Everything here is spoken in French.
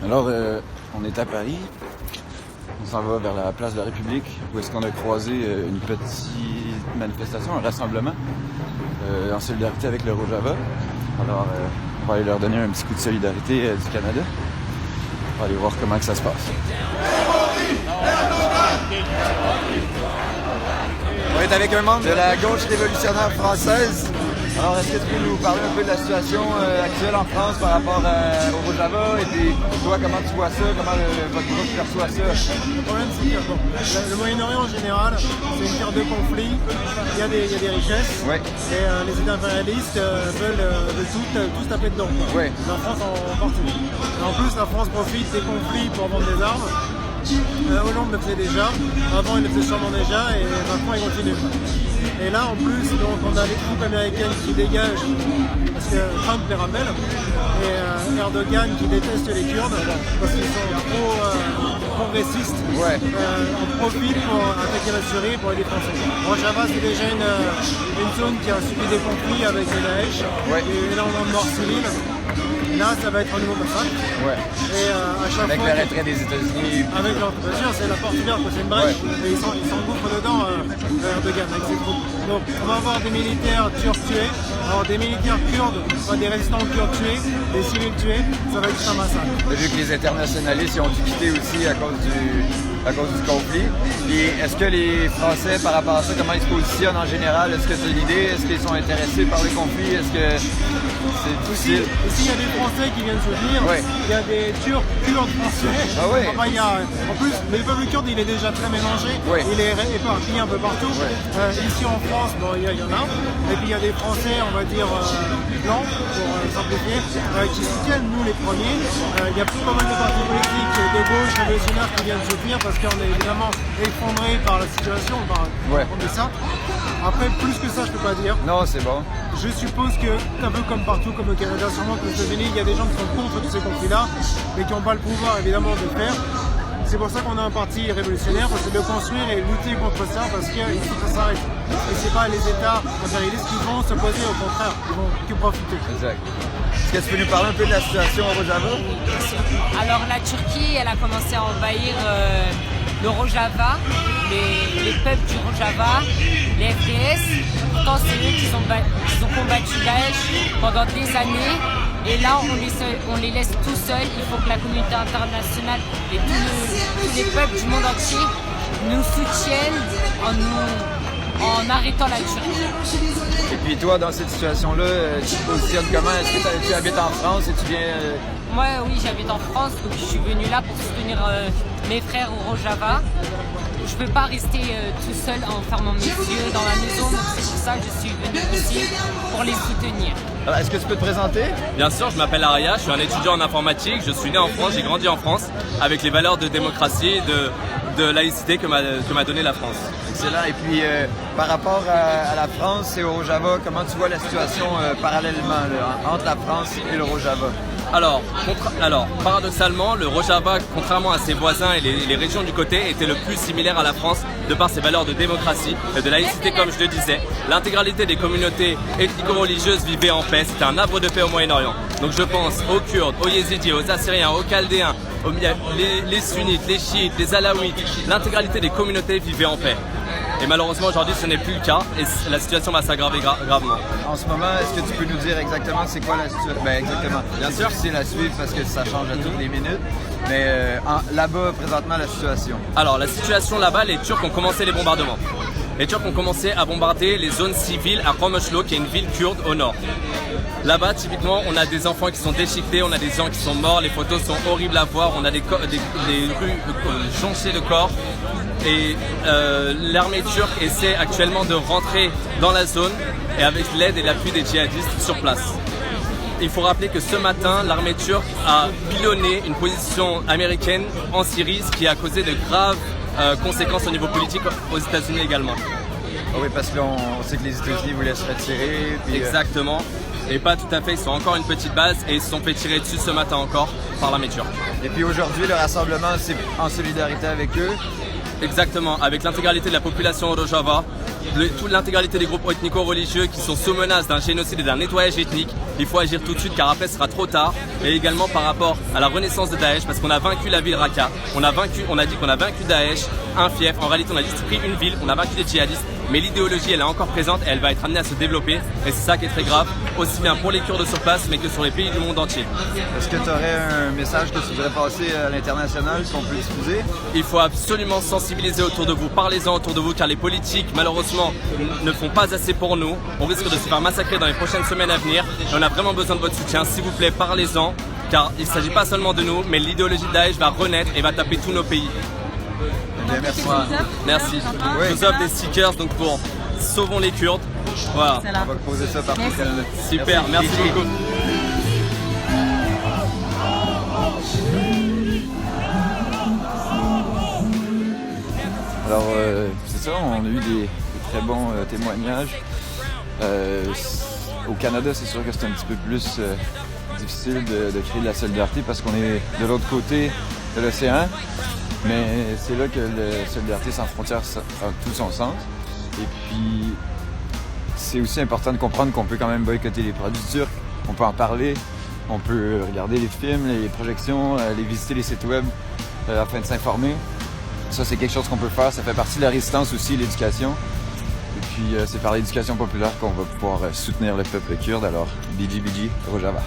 Alors, on est à Paris. On s'en va vers la place de la République, où est-ce qu'on a croisé une petite manifestation, un rassemblement, en solidarité avec le Rojava. Alors, on va aller leur donner un petit coup de solidarité du Canada. On va aller voir comment que ça se passe. On est avec un membre de la gauche révolutionnaire française. Alors, est-ce que tu peux nous parler un peu de la situation actuelle en France par rapport au Rojava? Et puis, toi, comment tu vois ça? Comment votre groupe perçoit ça? Le problème, c'est que le Moyen-Orient en général, c'est une terre de conflit. Il y a des richesses. Ouais. Et les États impérialistes veulent tous taper dedans. Ouais. La France en partie. Et en plus, la France profite des conflits pour vendre des armes. Hollande le faisait déjà, avant il le faisait sûrement déjà, et maintenant il continue. Et là en plus, donc, on a les troupes américaines qui dégagent, parce que Trump les rappelle, et Erdogan qui déteste les Kurdes, parce qu'ils sont trop progressistes. Ouais. On profite pour attaquer la Syrie pour les défoncer. Rojava, c'est déjà une zone qui a subi des conflits avec le Daesh, Ouais. et énormément de morts civiles. Là, ça va être un nouveau massacre. Ouais. Et à chaque Avec fois, le retrait des États-Unis. avec leur bien sûr, c'est la porte ouverte, c'est une brèche, et ils s'engouffrent dedans, Erdogan, avec ses troupes. Donc, on va avoir des militaires turcs tués, alors des militaires kurdes, enfin, des résistants kurdes tués, des civils tués, ça va être tout un massacre. Vu que les internationalistes ils ont dû quitter aussi à cause du conflit. Et est-ce que les Français, par rapport à ça, comment ils se positionnent en général? Est-ce que c'est l'idée? Est-ce qu'ils sont intéressés par le conflit? Est-ce que c'est difficile? Ici, il y a des Français qui viennent soutenir, Ouais. il y a des Turcs, Kurdes, Français. Ah ouais. Enfin, en plus, le peuple kurde, il est déjà très mélangé, Ouais. il est éparpillé un peu partout. Ici en France, bon, il y en a. Et puis il y a des Français, on va dire, blancs, pour simplifier, qui soutiennent nous les premiers. Il y a pas mal de partis politiques de gauche, révolutionnaires qui viennent soutenir parce qu'on est évidemment effondré par la situation, on dit ça. Après, plus que ça, je peux pas dire. Non, c'est bon. Je suppose que, un peu comme partout, comme au Canada, sûrement qu'aux États-Unis, il y a des gens qui sont contre tous ces conflits-là, mais qui n'ont pas le pouvoir, évidemment, de le faire. C'est pour ça qu'on a un parti révolutionnaire, c'est de construire et lutter contre ça, parce qu'il faut que ça s'arrête. Et c'est pas les États impérialistes qui vont s'opposer, au contraire, ils vont que profiter. Exact. Est-ce que tu peux nous parler un peu de la situation au Rojava? Alors la Turquie, elle a commencé à envahir le Rojava, les peuples du Rojava, les FDS. Pourtant, c'est eux qui ont combattu Daesh pendant des années. Et là, on les laisse tout seuls. Il faut que la communauté internationale et tous les peuples du monde entier nous soutiennent en arrêtant la Turquie. Et puis toi, dans cette situation-là, tu te positionnes comment? Est-ce que tu habites en France et tu viens... Moi, oui, j'habite en France, donc je suis venue là pour soutenir mes frères au Rojava. Je ne peux pas rester tout seul en fermant mes yeux dans la maison, donc c'est pour ça que je suis venue ici pour les soutenir. Alors, est-ce que tu peux te présenter? Bien sûr, je m'appelle Aria, je suis un étudiant en informatique, je suis né en France, j'ai grandi en France avec les valeurs de démocratie et de laïcité que m'a donné la France. Excellent. Et puis, par rapport à la France et au Rojava, comment tu vois la situation parallèlement là, entre la France et le Rojava? Alors, paradoxalement, le Rojava, contrairement à ses voisins et les régions du côté, était le plus similaire à la France de par ses valeurs de démocratie et de laïcité, comme je le disais. L'intégralité des communautés ethnico-religieuses vivaient en paix, c'était un havre de paix au Moyen-Orient. Donc je pense aux Kurdes, aux Yézidis, aux Assyriens, aux Chaldéens, les Sunnites, les Chiites, les Alaouites. L'intégralité des communautés vivaient en paix. Et malheureusement aujourd'hui ce n'est plus le cas et la situation va s'aggraver gravement. En ce moment, est-ce que tu peux nous dire exactement c'est quoi la situation? Ben exactement. Bien sûr. C'est difficile à suivre parce que ça change à toutes les minutes. Mais là-bas, présentement, la situation. Alors la situation là-bas, les Turcs ont commencé les bombardements. Les Turcs ont commencé à bombarder les zones civiles à Ramashlo, qui est une ville kurde au nord. Là-bas, typiquement, on a des enfants qui sont déchiquetés, on a des gens qui sont morts, les photos sont horribles à voir, on a des rues jonchées de corps. Et l'armée turque essaie actuellement de rentrer dans la zone et avec l'aide et l'appui des djihadistes sur place. Il faut rappeler que ce matin, l'armée turque a pilonné une position américaine en Syrie, ce qui a causé de graves conséquences au niveau politique aux États-Unis également. Ah oui, parce qu'on sait que les États-Unis voulaient se retirer. Puis, exactement. Et pas tout à fait, ils sont encore une petite base et ils se sont fait tirer dessus ce matin encore par l'armée turque. Et puis aujourd'hui, le rassemblement, c'est en solidarité avec eux. Exactement, avec l'intégralité de la population Rojava toute l'intégralité des groupes ethnico-religieux qui sont sous menace d'un génocide et d'un nettoyage ethnique. Il faut agir tout de suite car après ce sera trop tard. Et également par rapport à la renaissance de Daesh, parce qu'on a vaincu la ville Raqqa, on a dit qu'on a vaincu Daesh, un fief. En réalité, on a juste pris une ville, on a vaincu des djihadistes, mais l'idéologie elle est encore présente et elle va être amenée à se développer. Et c'est ça qui est très grave, aussi bien pour les Kurdes sur place, mais que sur les pays du monde entier. Est-ce que tu aurais un message que tu voudrais passer à l'international qu'on peut diffuser? Il faut absolument sensibiliser autour de vous, parlez-en autour de vous, car les politiques, malheureusement, ne font pas assez pour nous. On risque de se faire massacrer dans les prochaines semaines à venir et on a vraiment besoin de votre soutien. S'il vous plaît, parlez-en, car il ne s'agit pas seulement de nous, mais l'idéologie de Daesh va renaître et va taper tous nos pays. Bien, merci. Merci. Je vous offre des stickers donc pour Sauvons les Kurdes. Voilà. On va poser ça partout au Canada. Super, merci beaucoup. Alors, c'est ça, on a eu des très bons témoignages. Au Canada, c'est sûr que c'est un petit peu plus difficile de créer de la solidarité parce qu'on est de l'autre côté de l'océan. Mais c'est là que la solidarité sans frontières a tout son sens. Et puis, c'est aussi important de comprendre qu'on peut quand même boycotter les produits turcs. On peut en parler, on peut regarder les films, les projections, aller visiter les sites web afin de s'informer. Ça, c'est quelque chose qu'on peut faire. Ça fait partie de la résistance aussi, l'éducation. Et puis, c'est par l'éducation populaire qu'on va pouvoir soutenir le peuple kurde. Alors, Bidji Bidji, Rojava.